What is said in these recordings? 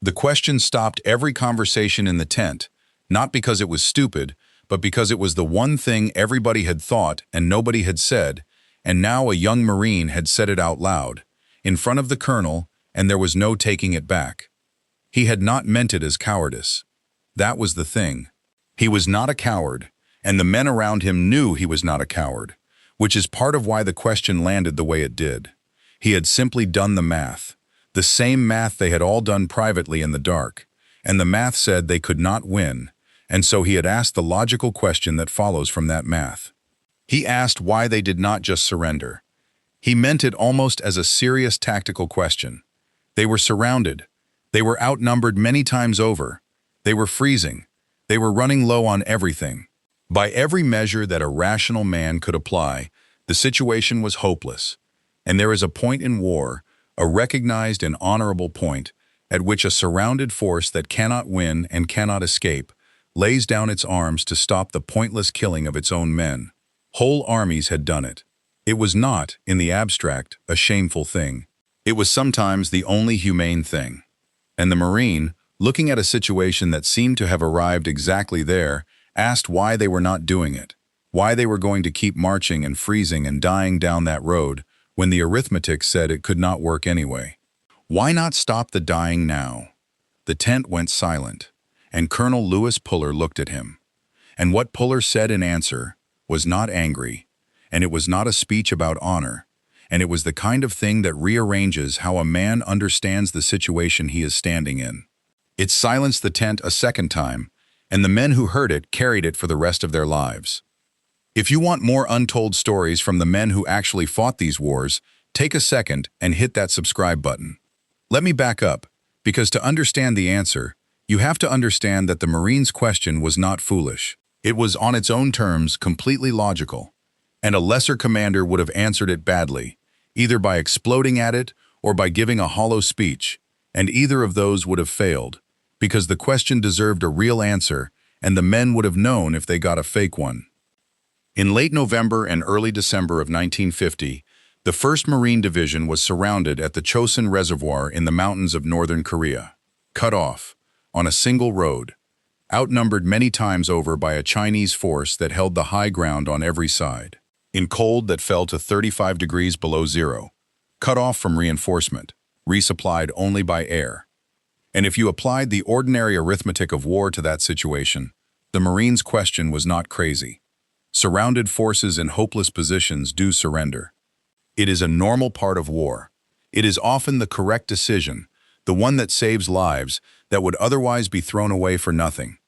The question stopped every conversation in the tent, not because it was stupid, but because it was the one thing everybody had thought and nobody had said, and now a young Marine had said it out loud, in front of the colonel, and there was no taking it back. He had not meant it as cowardice. That was the thing. He was not a coward, and the men around him knew he was not a coward, which is part of why the question landed the way it did. He had simply done the math, the same math they had all done privately in the dark, and the math said they could not win, and so he had asked the logical question that follows from that math. He asked why they did not just surrender. He meant it almost as a serious tactical question. They were surrounded. They were outnumbered many times over. They were freezing. They were running low on everything. By every measure that a rational man could apply, the situation was hopeless. And there is a point in war, a recognized and honorable point, at which a surrounded force that cannot win and cannot escape lays down its arms to stop the pointless killing of its own men. Whole armies had done it. It was not, in the abstract, a shameful thing. It was sometimes the only humane thing. And the Marine, looking at a situation that seemed to have arrived exactly there, asked why they were not doing it, why they were going to keep marching and freezing and dying down that road when the arithmetic said it could not work anyway. Why not stop the dying now? The tent went silent, and Colonel Lewis Puller looked at him. And what Puller said in answer was not angry, and it was not a speech about honor, and it was the kind of thing that rearranges how a man understands the situation he is standing in. It silenced the tent a second time, and the men who heard it carried it for the rest of their lives. If you want more untold stories from the men who actually fought these wars, take a second and hit that subscribe button. Let me back up, because to understand the answer, you have to understand that the Marine's question was not foolish. It was on its own terms completely logical, and a lesser commander would have answered it badly, either by exploding at it or by giving a hollow speech, and either of those would have failed, because the question deserved a real answer, and the men would have known if they got a fake one. In late November and early December of 1950, the 1st Marine Division was surrounded at the Chosin Reservoir in the mountains of northern Korea, cut off, on a single road, outnumbered many times over by a Chinese force that held the high ground on every side, in cold that fell to 35 degrees below zero, cut off from reinforcement, resupplied only by air. And if you applied the ordinary arithmetic of war to that situation, the Marines' question was not crazy. Surrounded forces in hopeless positions do surrender. It is a normal part of war. It is often the correct decision, the one that saves lives that would otherwise be thrown away for nothing.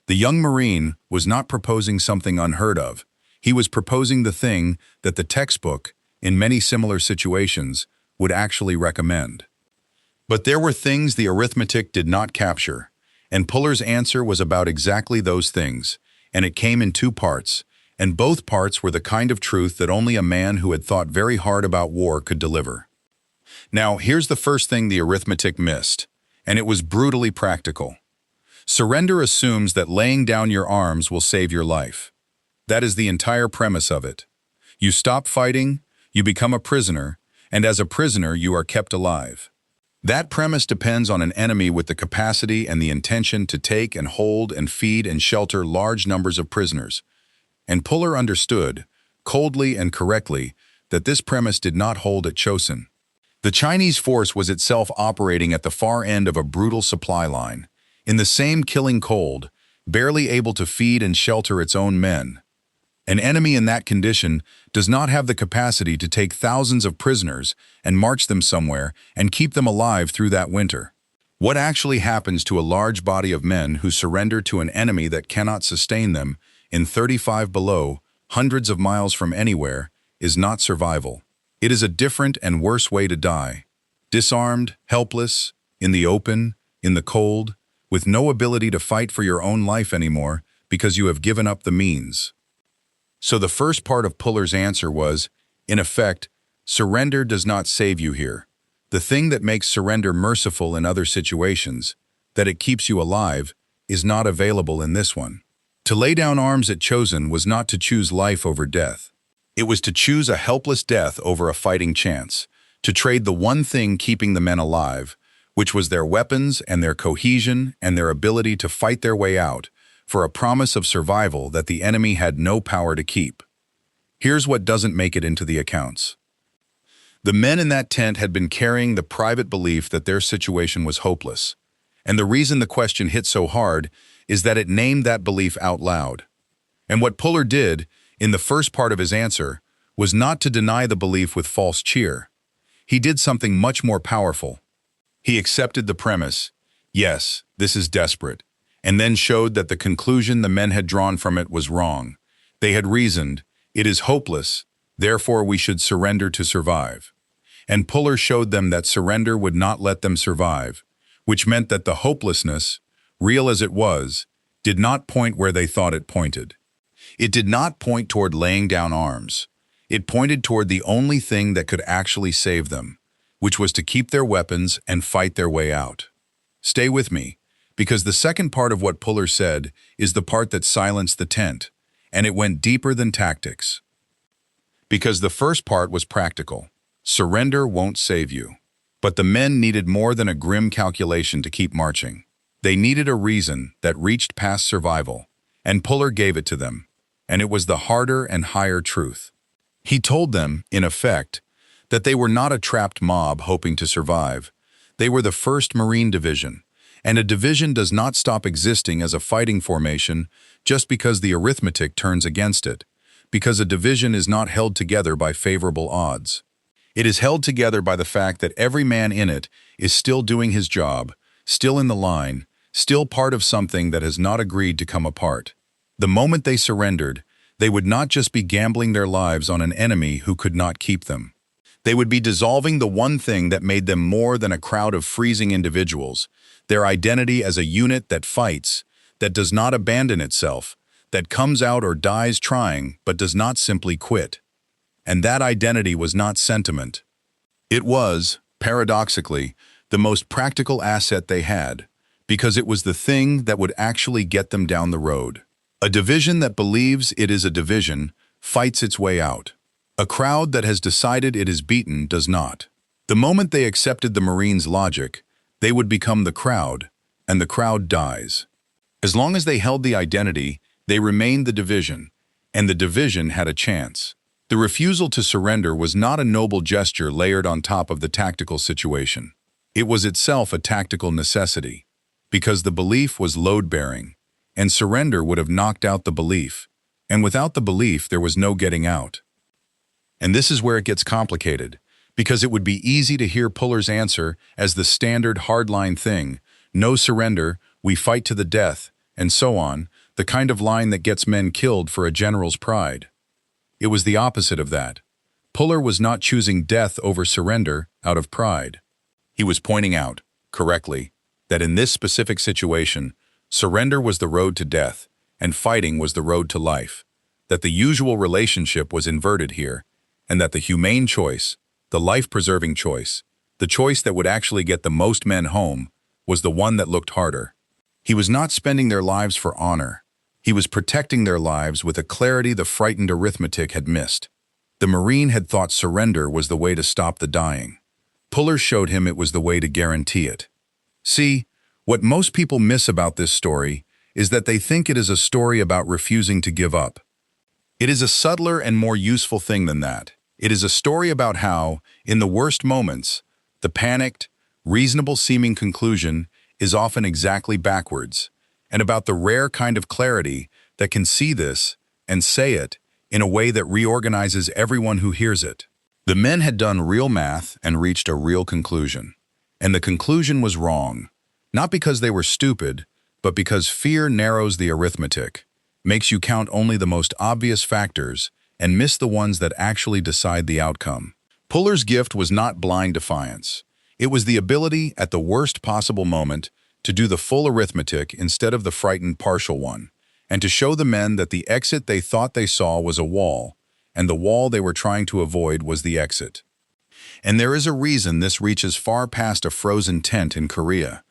The young Marine was not proposing something unheard of. He was proposing the thing that the textbook, in many similar situations, would actually recommend. But there were things the arithmetic did not capture, and Puller's answer was about exactly those things, and it came in 2 parts, and both parts were the kind of truth that only a man who had thought very hard about war could deliver. Now, here's the first thing the arithmetic missed, and it was brutally practical. Surrender assumes that laying down your arms will save your life. That is the entire premise of it. You stop fighting, you become a prisoner, and as a prisoner you are kept alive. That premise depends on an enemy with the capacity and the intention to take and hold and feed and shelter large numbers of prisoners. And Puller understood, coldly and correctly, that this premise did not hold at Chosin. The Chinese force was itself operating at the far end of a brutal supply line, in the same killing cold, barely able to feed and shelter its own men. An enemy in that condition does not have the capacity to take thousands of prisoners and march them somewhere and keep them alive through that winter. What actually happens to a large body of men who surrender to an enemy that cannot sustain them in 35 below, hundreds of miles from anywhere, is not survival. It is a different and worse way to die. Disarmed, helpless, in the open, in the cold, with no ability to fight for your own life anymore because you have given up the means. So the first part of Puller's answer was, in effect, surrender does not save you here. The thing that makes surrender merciful in other situations, that it keeps you alive, is not available in this one. To lay down arms at Chosin was not to choose life over death. It was to choose a helpless death over a fighting chance, to trade the one thing keeping the men alive, which was their weapons and their cohesion and their ability to fight their way out, for a promise of survival that the enemy had no power to keep. Here's what doesn't make it into the accounts. The men in that tent had been carrying the private belief that their situation was hopeless. And the reason the question hit so hard is that it named that belief out loud. And what Puller did, in the first part of his answer, was not to deny the belief with false cheer. He did something much more powerful. He accepted the premise, yes, this is desperate, and then showed that the conclusion the men had drawn from it was wrong. They had reasoned, it is hopeless, therefore we should surrender to survive. And Puller showed them that surrender would not let them survive, which meant that the hopelessness, real as it was, did not point where they thought it pointed. It did not point toward laying down arms. It pointed toward the only thing that could actually save them, which was to keep their weapons and fight their way out. Stay with me, because the second part of what Puller said is the part that silenced the tent, and it went deeper than tactics. Because the first part was practical. Surrender won't save you. But the men needed more than a grim calculation to keep marching. They needed a reason that reached past survival, and Puller gave it to them, and it was the harder and higher truth. He told them, in effect, that they were not a trapped mob hoping to survive. They were the 1st Marine Division, and a division does not stop existing as a fighting formation just because the arithmetic turns against it, because a division is not held together by favorable odds. It is held together by the fact that every man in it is still doing his job, still in the line, still part of something that has not agreed to come apart. The moment they surrendered, they would not just be gambling their lives on an enemy who could not keep them. They would be dissolving the one thing that made them more than a crowd of freezing individuals, their identity as a unit that fights, that does not abandon itself, that comes out or dies trying but does not simply quit. And that identity was not sentiment. It was, paradoxically, the most practical asset they had, because it was the thing that would actually get them down the road. A division that believes it is a division fights its way out. A crowd that has decided it is beaten does not. The moment they accepted the Marines' logic, they would become the crowd, and the crowd dies. As long as they held the identity, they remained the division, and the division had a chance. The refusal to surrender was not a noble gesture layered on top of the tactical situation. It was itself a tactical necessity, because the belief was load-bearing, and surrender would have knocked out the belief, and without the belief there was no getting out. And this is where it gets complicated, because it would be easy to hear Puller's answer as the standard hardline thing, no surrender, we fight to the death, and so on, the kind of line that gets men killed for a general's pride. It was the opposite of that. Puller was not choosing death over surrender out of pride. He was pointing out, correctly, that in this specific situation, surrender was the road to death, and fighting was the road to life, that the usual relationship was inverted here, and that the humane choice, the life-preserving choice, the choice that would actually get the most men home, was the one that looked harder. He was not spending their lives for honor. He was protecting their lives with a clarity the frightened arithmetic had missed. The Marine had thought surrender was the way to stop the dying. Puller showed him it was the way to guarantee it. See, what most people miss about this story is that they think it is a story about refusing to give up. It is a subtler and more useful thing than that. It is a story about how, in the worst moments, the panicked, reasonable-seeming conclusion is often exactly backwards, and about the rare kind of clarity that can see this and say it in a way that reorganizes everyone who hears it. The men had done real math and reached a real conclusion. And the conclusion was wrong, not because they were stupid, but because fear narrows the arithmetic, makes you count only the most obvious factors and miss the ones that actually decide the outcome. Puller's gift was not blind defiance. It was the ability, at the worst possible moment, to do the full arithmetic instead of the frightened partial one, and to show the men that the exit they thought they saw was a wall, and the wall they were trying to avoid was the exit. And there is a reason this reaches far past a frozen tent in Korea,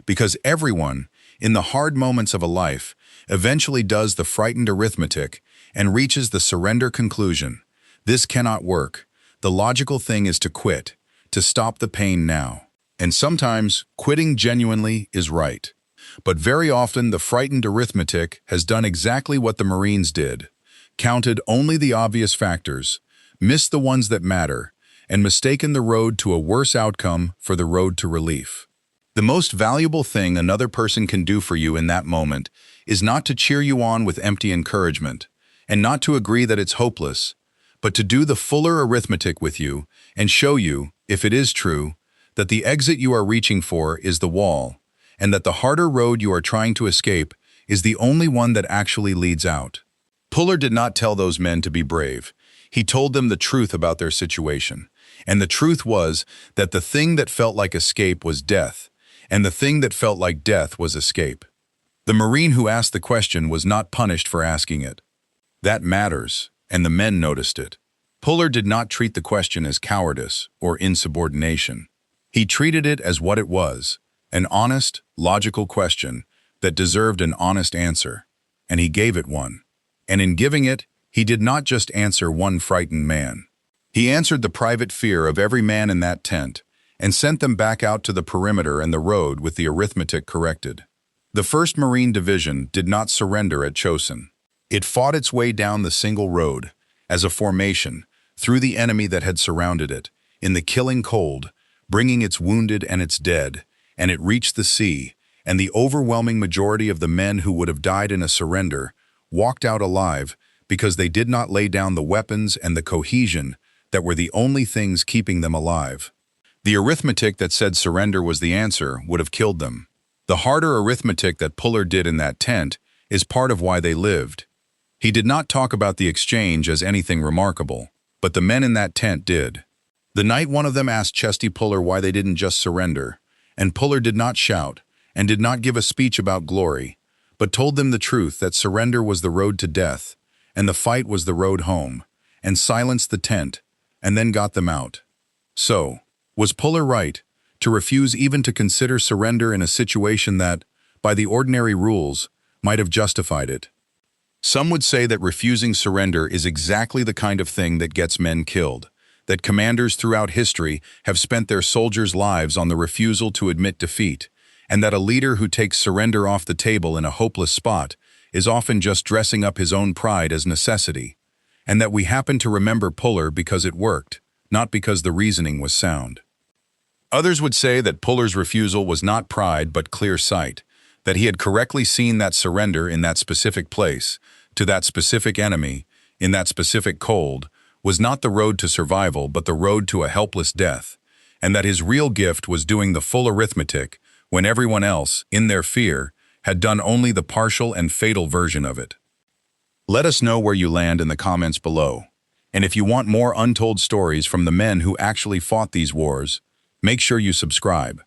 because everyone, in the hard moments of a life, eventually does the frightened arithmetic and reaches the surrender conclusion. This cannot work. The logical thing is to quit, to stop the pain now. And sometimes, quitting genuinely is right. But very often, the frightened arithmetic has done exactly what the Marines did, counted only the obvious factors, missed the ones that matter, and mistaken the road to a worse outcome for the road to relief. The most valuable thing another person can do for you in that moment is not to cheer you on with empty encouragement, and not to agree that it's hopeless, but to do the fuller arithmetic with you and show you, if it is true, that the exit you are reaching for is the wall, and that the harder road you are trying to escape is the only one that actually leads out. Puller did not tell those men to be brave. He told them the truth about their situation. And the truth was that the thing that felt like escape was death, and the thing that felt like death was escape. The Marine who asked the question was not punished for asking it. That matters, and the men noticed it. Puller did not treat the question as cowardice or insubordination. He treated it as what it was, an honest, logical question that deserved an honest answer, and he gave it one. And in giving it, he did not just answer one frightened man. He answered the private fear of every man in that tent and sent them back out to the perimeter and the road with the arithmetic corrected. The 1st Marine Division did not surrender at Chosin. It fought its way down the single road, as a formation, through the enemy that had surrounded it, in the killing cold, bringing its wounded and its dead, and it reached the sea, and the overwhelming majority of the men who would have died in a surrender walked out alive because they did not lay down the weapons and the cohesion that were the only things keeping them alive. The arithmetic that said surrender was the answer would have killed them. The harder arithmetic that Puller did in that tent is part of why they lived. He did not talk about the exchange as anything remarkable, but the men in that tent did. The night one of them asked Chesty Puller why they didn't just surrender, and Puller did not shout and did not give a speech about glory, but told them the truth that surrender was the road to death, and the fight was the road home, and silenced the tent, and then got them out. So, was Puller right to refuse even to consider surrender in a situation that, by the ordinary rules, might have justified it? Some would say that refusing surrender is exactly the kind of thing that gets men killed, that commanders throughout history have spent their soldiers' lives on the refusal to admit defeat, and that a leader who takes surrender off the table in a hopeless spot is often just dressing up his own pride as necessity, and that we happen to remember Puller because it worked, not because the reasoning was sound. Others would say that Puller's refusal was not pride but clear sight, that he had correctly seen that surrender in that specific place, to that specific enemy, in that specific cold, was not the road to survival but the road to a helpless death, and that his real gift was doing the full arithmetic when everyone else, in their fear, had done only the partial and fatal version of it. Let us know where you land in the comments below. And if you want more untold stories from the men who actually fought these wars, make sure you subscribe.